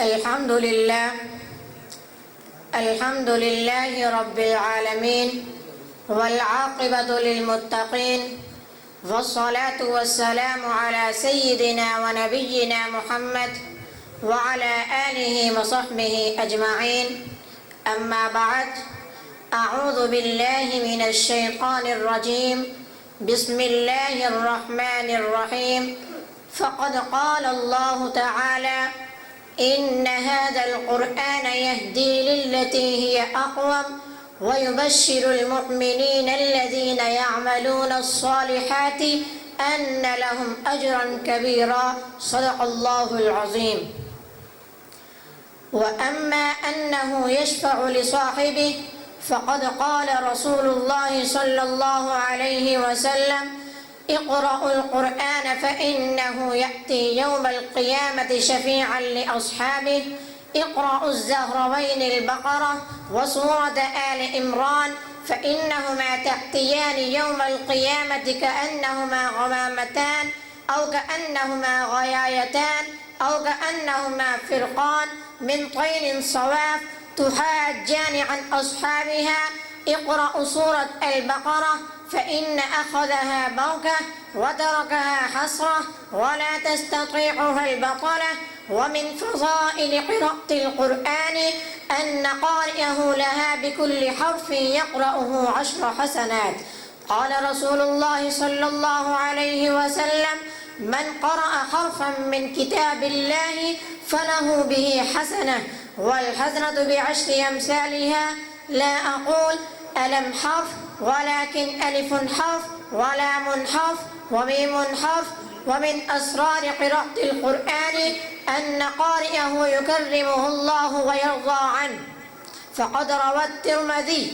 الحمد لله رب العالمين والعاقبة للمتقين والصلاة والسلام على سيدنا ونبينا محمد وعلى آله وصحبه أجمعين. أما بعد، أعوذ بالله من الشيطان الرجيم. بسم الله الرحمن الرحيم. فقد قال الله تعالى: إن هذا القرآن يهدي للتي هي أقوم ويبشر المؤمنين الذين يعملون الصالحات أن لهم أجرا كبيرا. صدق الله العظيم. وأما أنه يشفع لصاحبه فقد قال رسول الله صلى الله عليه وسلم: اقرأوا القرآن فإنه يأتي يوم القيامة شفيعا لأصحابه. اقرأوا الزهروين البقرة وسورة آل عمران فإنهما تأتيان يوم القيامة كأنهما غمامتان أو كأنهما غيايتان أو كأنهما فرقان من طير صواف تحاجان عن أصحابها. اقرأوا سورة البقرة فإن أخذها بركة وتركها حسرة ولا تستطيعها البطلة. ومن فضائل قراءة القرآن أن قارئه لها بكل حرف يقرأه 10 حسنات. قال رسول الله صلى الله عليه وسلم: من قرأ حرفا من كتاب الله فله به حسنة والحسنة ب10 أمثالها. لا أقول ألم حرف، ولكن ألف حرف ولام حرف وميم حرف. ومن أسرار قراءة القرآن أن قارئه يكرمه الله ويرضى عنه. فقد روى الترمذي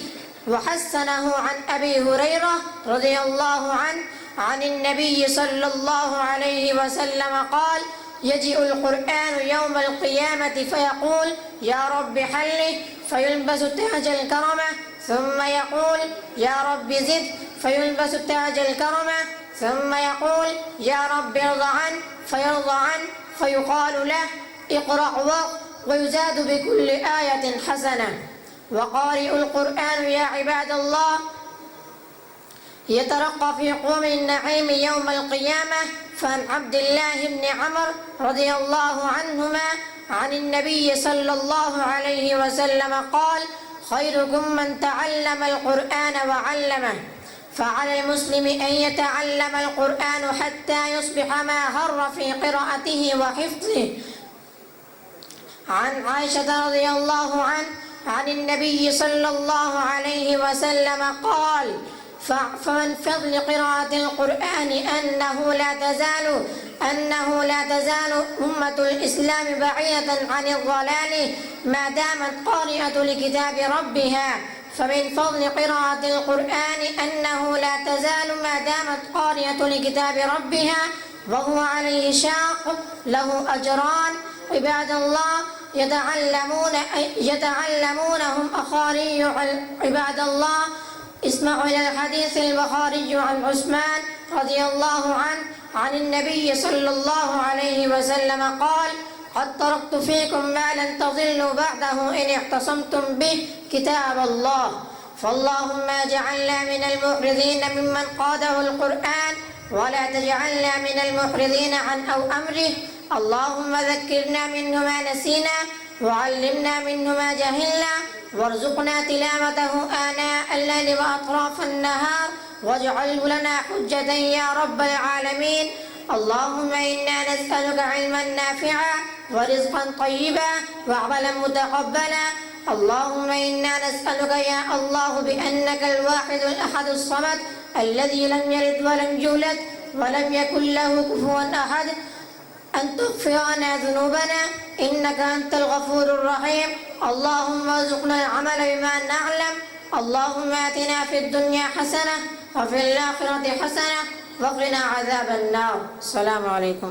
وحسنه عن أبي هريرة رضي الله عنه عن النبي صلى الله عليه وسلم قال: يجيء القرآن يوم القيامة فيقول: يا رب حله، فيلبس تاج الكرمة، ثم يقول: يا رب زد، فيلبس تاج الكرمة، ثم يقول: يا رب ارض عنه، فيرضى عنه، فيقال له: اقرأ ويزاد بكل آية حسنة. وقارئ القرآن يا عباد الله يترقى في قوم النعيم يوم القيامة. فعن عبد الله بن عمر رضي الله عنهما عن النبي صلى الله عليه وسلم قال: خيركم من تعلم القرآن وعلمه. فعلى المسلم أن يتعلم القرآن حتى يصبح ما هر في قراءته وحفظه. عن عائشة رضي الله عنها عن النبي صلى الله عليه وسلم قال: فمن فضل قراءة القرآن أنه لا تزال أمة الإسلام بعيدة عن الضلال ما دامت قارئة لكتاب ربها. فمن فضل قراءة القرآن أنه لا تزال ما دامت قارئة لكتاب ربها وهو عليه شاق له أجران. عباد الله يتعلمونهم أخاري. عباد الله اسمعوا إلى الحديث البخاري عن عثمان رضي الله عنه عن النبي صلى الله عليه وسلم قال: قد تركت فيكم ما لن تضلوا بعده إن اعتصمتم به كتاب الله. فاللهم اجعلنا من المعرضين ممن قاده القرآن ولا تجعلنا من المعرضين عن أمره. اللهم ذكرنا منه ما نسينا وعلمنا منه ما جهلنا وارزقنا تلاوته آناء الليل وأطراف النهار واجعله لنا حجة يا رب العالمين. اللهم إنا نسألك علما نافعا ورزقا طيبا وعملا متقبلا. اللهم إنا نسألك يا الله بأنك الواحد الأحد الصمد الذي لم يلد ولم يولد ولم يكن له كفوا أحد أن تغفر لنا ذنوبنا إنك أنت الغفور الرحيم. اللهم ارزقنا العمل بما نعلم. اللهم آتنا في الدنيا حسنة وفي الآخرة حسنة وقنا عذاب النار. السلام عليكم.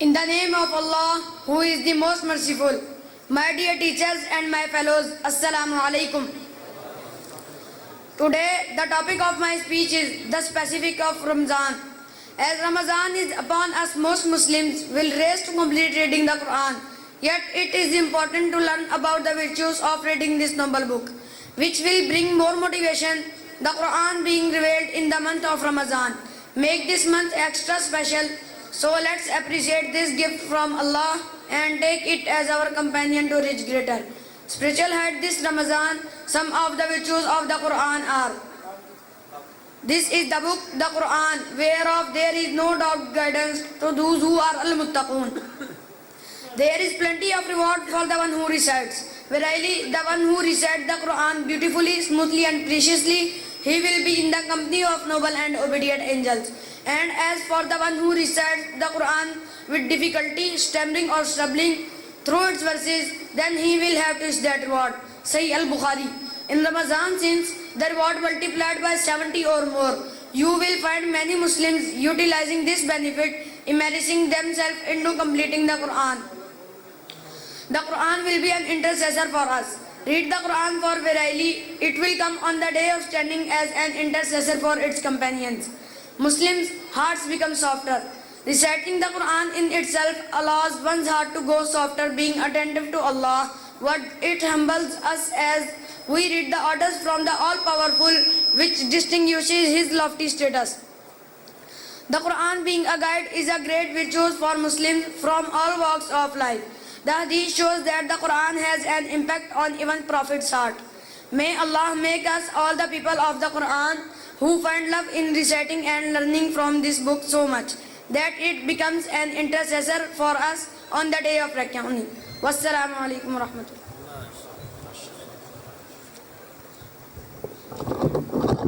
In the name of Allah, who is the most merciful, my dear teachers and my fellows, Assalamu alaikum. Today, the topic of my speech is the specific of Ramzan. As Ramadan is upon us, most Muslims will race to complete reading the Quran. Yet it is important to learn about the virtues of reading this noble book, which will bring more motivation, the Quran being revealed in the month of Ramadan. Make this month extra special. So let's appreciate this gift from Allah and take it as our companion to reach greater spiritual height this Ramadan. Some of the virtues of the Quran are: this is the book, the Quran, whereof there is no doubt guidance to those who are al-muttaqun. There is plenty of reward for the one who recites. Verily, the one who recites the Quran beautifully, smoothly and preciously, he will be in the company of noble and obedient angels. And as for the one who recites the Quran with difficulty, stammering or stumbling through its verses, then he will have to that reward. Sahih al-Bukhari. In Ramadan, since the reward multiplied by 70 or more, you will find many Muslims utilizing this benefit, immersing themselves into completing the Quran. The Quran will be an intercessor for us. Read the Quran, for verily it will come on the day of standing as an intercessor for its companions. Muslims' hearts become softer. Reciting the Quran in itself allows one's heart to go softer, being attentive to Allah. What it humbles us as we read the orders from the All-Powerful, which distinguishes His lofty status. The Quran, being a guide, is a great virtue for Muslims from all walks of life. The Hadith shows that the Quran has an impact on even Prophet's heart. May Allah make us all the people of the Quran who find love in reciting and learning from this book so much that it becomes an intercessor for us on the day of reckoning. Wassalamu alaikum wa rahmatullah.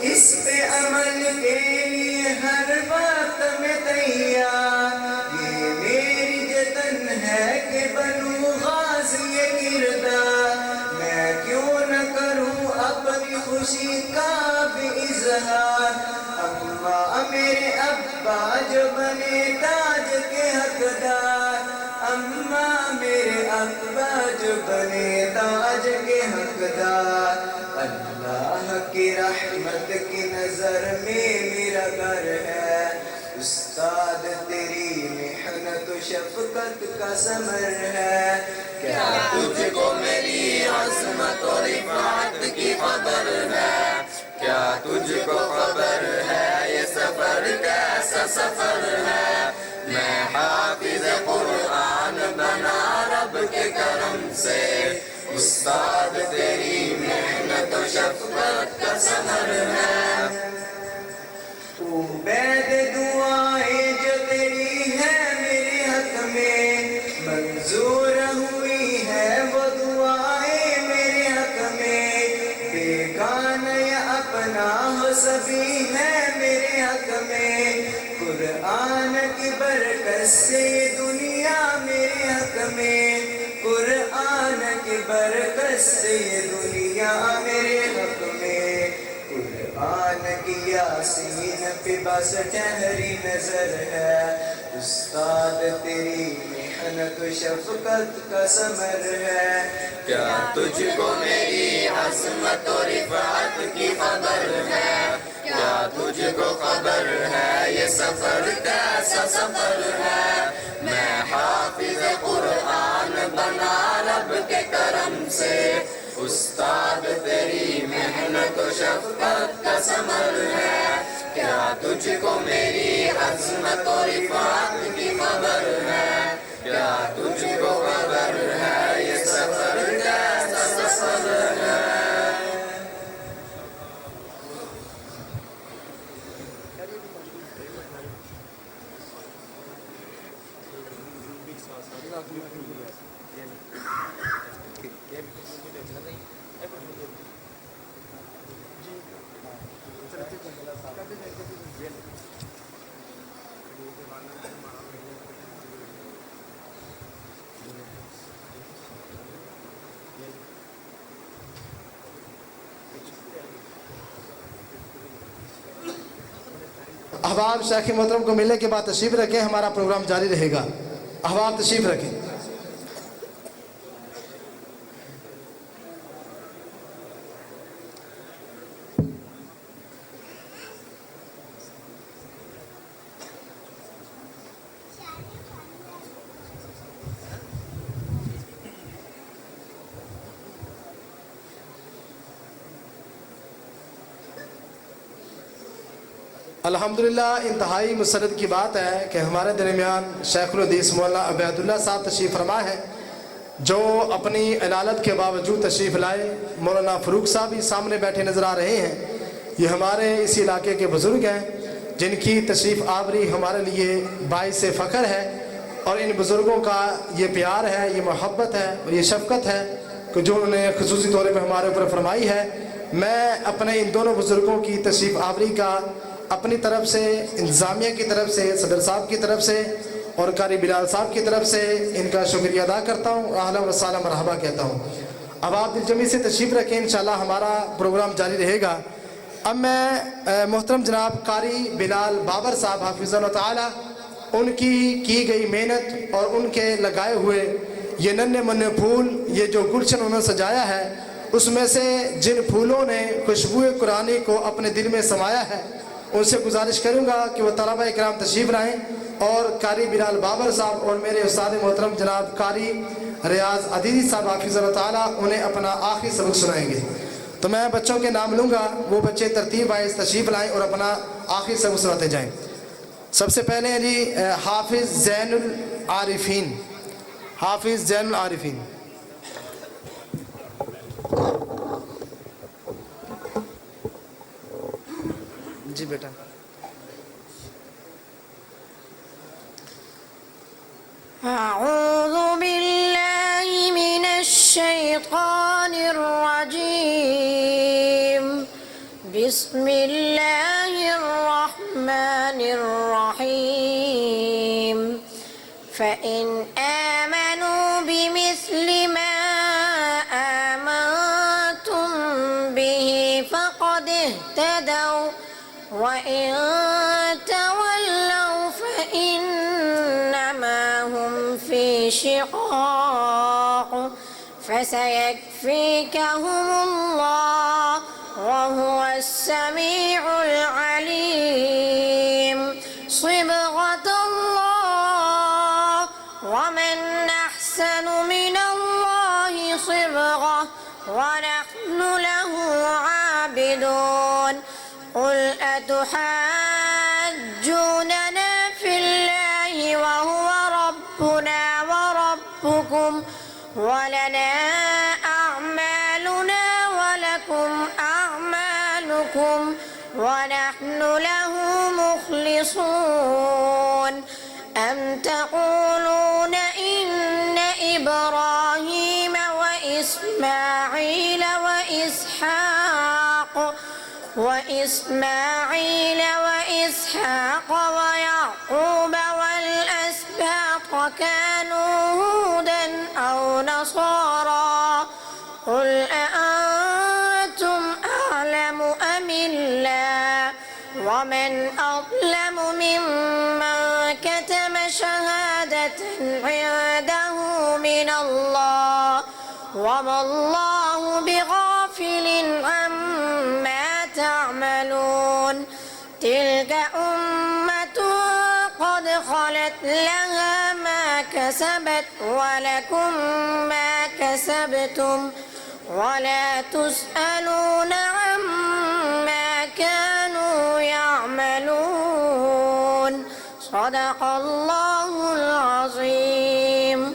اس پہ عمل کے لیے ہر وقت میں تیار. یہ میری جتن ہے کہ بنوں غازی کردار. میں کیوں نہ کروں اپنی خوشی کا بھی اظہار. اماں میرے ابا جو بنے تاج کے حقدار. اماں میرے ابا جو بنے تاج کے حقدار. اللہ کی رحمت کی نظر میں میرا گھر ہے. استاد تیری محنت و شفقت کا ثمر ہے. کیا تجھ کو میری عظمت و رفعت کی خبر ہے؟ کیا تجھ کو خبر ہے یہ سفر کیسا سفر ہے؟ میں حافظ قرآن بنا رب کے کرم سے. استاد تیری محنت و شفقت کا ثمر ہے. عبید دعائیں جو تیری ہے میرے حق میں منظور ہوئی ہے وہ دعائیں میرے حق میں. بیگانہ یا اپنا ہو سبھی ہے میرے حق میں. قرآن کی برکت سے یہ دنیا میرے حق میں. قرآن کی برکت سے یہ دنیا میرے حق میں. قرآن کی یاسین پہ بس ٹہری نظر ہے. استاد تیری محنت و شفقت کا ثمر ہے. کیا تجھ کو میری عظمت و رفعت کی خبر ہے؟ کیا تجھ کو خبر ہے یہ سفر کیسا سفر ہے؟ میں حافظ قرآن بنا رب کے کرم سے. استاد تیری محنت و شفقت کا ثمر ہے. کیا تجھ کو میری عظمت و رفعت کی خبر ہے؟ کیا تجھ کو خبر ہے یہ سفر کیسا سفر ہے؟ احباب شیخ محترم کو ملنے کے بعد تشریف رکھیں. ہمارا پروگرام جاری رہے گا. احباب تشریف رکھیں. الحمدللہ انتہائی مسرت کی بات ہے کہ ہمارے درمیان شیخ الحدیث مولانا عبید اللہ صاحب تشریف فرما ہے جو اپنی علالت کے باوجود تشریف لائے. مولانا فروق صاحب بھی سامنے بیٹھے نظر آ رہے ہیں. یہ ہمارے اس علاقے کے بزرگ ہیں جن کی تشریف آوری ہمارے لیے باعث فخر ہے. اور ان بزرگوں کا یہ پیار ہے, یہ محبت ہے اور یہ شفقت ہے کہ جو انہوں نے خصوصی طور پہ ہمارے اوپر فرمائی ہے. میں اپنے ان دونوں بزرگوں کی تشریف آوری کا اپنی طرف سے, انتظامیہ کی طرف سے, صدر صاحب کی طرف سے اور قاری بلال صاحب کی طرف سے ان کا شکریہ ادا کرتا ہوں. اہلا و سہلا مرحبا کہتا ہوں. اب آپ دلجمی سے تشریف رکھیں, انشاءاللہ ہمارا پروگرام جاری رہے گا. اب میں محترم جناب قاری بلال بابر صاحب حافظ اللہ تعالی, ان کی گئی محنت اور ان کے لگائے ہوئے یہ ننھے منھے پھول, یہ جو گلشن انہوں نے سجایا ہے, اس میں سے جن پھولوں نے خوشبو قرآنی کو اپنے دل میں سمایا ہے, ان سے گزارش کروں گا کہ وہ طلبہ اکرام تشریف لائیں اور قاری بلال بابر صاحب اور میرے استاد محترم جناب قاری ریاض عدیدی صاحب حافظ اللہ تعالیٰ انہیں اپنا آخری سبق سنائیں گے. تو میں بچوں کے نام لوں گا, وہ بچے ترتیب وائز تشریف لائیں اور اپنا آخری سبق سناتے جائیں. سب سے پہلے ہیں جی حافظ زین العارفین. حافظ زین العارفین. جی بیٹا. أعوذ بالله من الشيطان الرجيم. بسم بسم الله الرحمن الرحيم فإن آمنوا بمثل ما آمنتم به فقد اهتدوا وإن تولوا فإنما هم في شقاق فسيكفيكهم الله وهو السميع العليم صبغة الله ومن أحسن من الله صبغة ونحن له عابدون قل أتحاجوننا في الله وهو ربنا وربكم ولنا أعمالنا ولكم أعمالكم ونحن له مخلصون أم تقولون إن إبراهيم وإسماعيل وإسحاق ويعقوب والأسباط كانوا هودا أو نصارى قل أأنتم أعلم أم الله ومن أظلم ممن كتم شهادة عنده من الله وما الله بغافل عما تعملون تلك أمة قد خلت لها ما كسبت ولكم ما كسبتم ولا تسألون عما كانوا يعملون صدق الله العظيم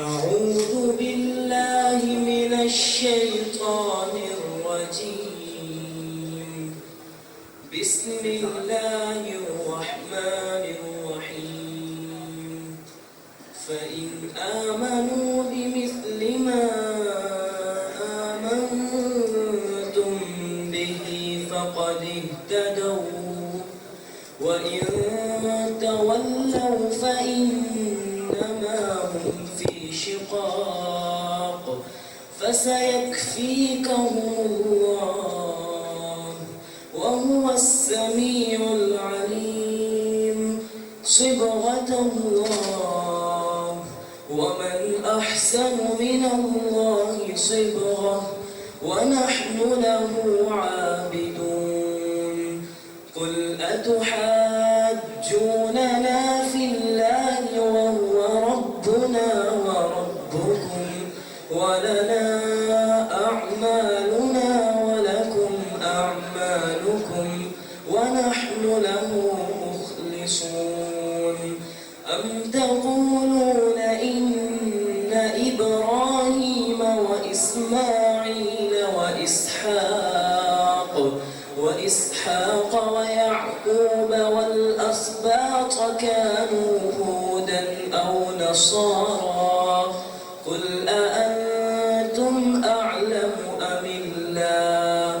أعوذ بالله من الشيطان الرجيم بسم الله الرحمن الرحيم فإن آمنوا بمثل ما آمنتم به فقد اهتدوا وإن تولوا فإنما هم في شقاق فسيكفيكهم الله وهو السميع العليم صبغة الله ومن أحسن من الله صبغة ونحن له عابدون قل أتحاجوننا في الله وهو ربنا وربكم ولنا أعمالنا ولكم أعمالكم ونحن له مخلصون أم تقولون إن إبراهيم وإسماعيل وإسحاق ويعقوب والأسباط كانوا هودا أو نصارى قل أأنتم أعلم أم الله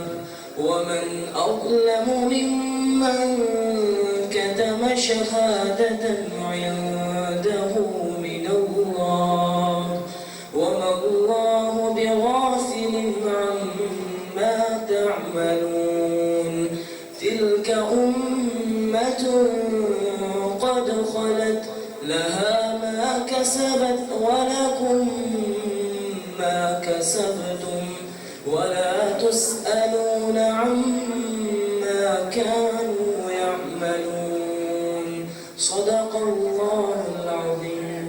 ومن أظلم ممن كتم شهادة عنده من الله وما الله بغافل عما تعملون تلك أمة قد خلت لها ما كسبت ولكم ما كسبتم ولا تسألون عما كانوا يعملون صدق الله العظيم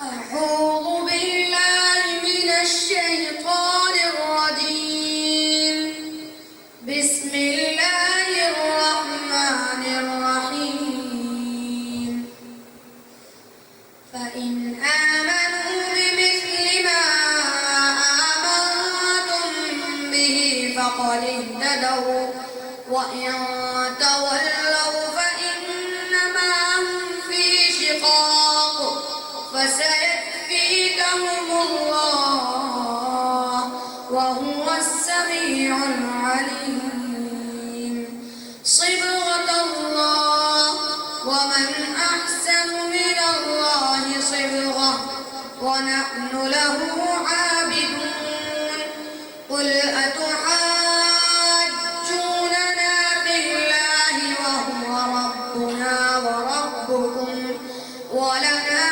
أعوذ بالله من الشيطان الرجيم. بسم الله الرحمن الرحيم. فإن آمنوا بمثل ما آمنتم به فقد اهتدوا وإن تولوا فإنما هم في شقاق فسيكفيكهم الله وهو السميع العليم. صبغة الله ومن أحسن من الله صبغة ونحن له عابدون. قل أتحاجوننا في الله وهو ربنا وربكم ولنا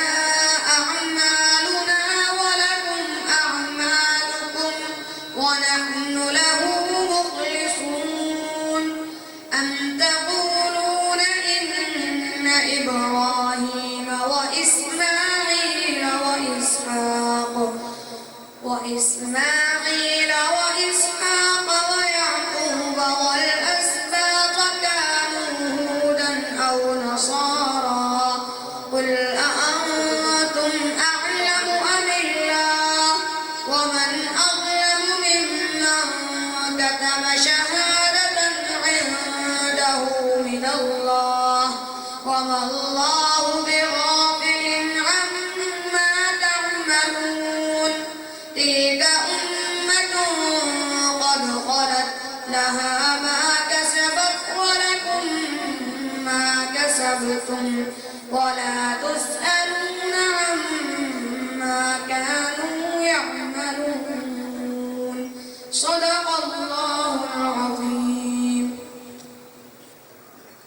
أعمالنا ولكم أعمالكم ونحن له مخلصون. أم تقولون إن إبراهيم وإسماعيل وإسحاق ويعقوب والأسباط كانوا هودا أو نصارى. قل أأنتم أعلم أم الله ومن أظلم ممن كتم شهادة عنده من الله وما الله بغافل عما تعملون. تلك أمة قد خلت لها ما كسبت ولكم ما كسبتم ولا تسألون عما كانوا يعملون. صدق الله العظيم.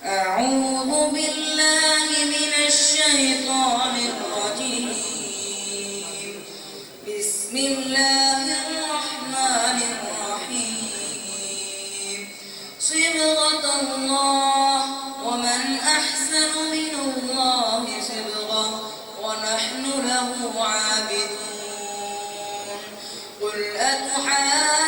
أعوذ بالله من الشيطان الرجيم. بسم الله الرحمن الرحيم. صبغة الله ومن أحسن من الله صبغة ونحن له عابدون. قل أتحاجوننا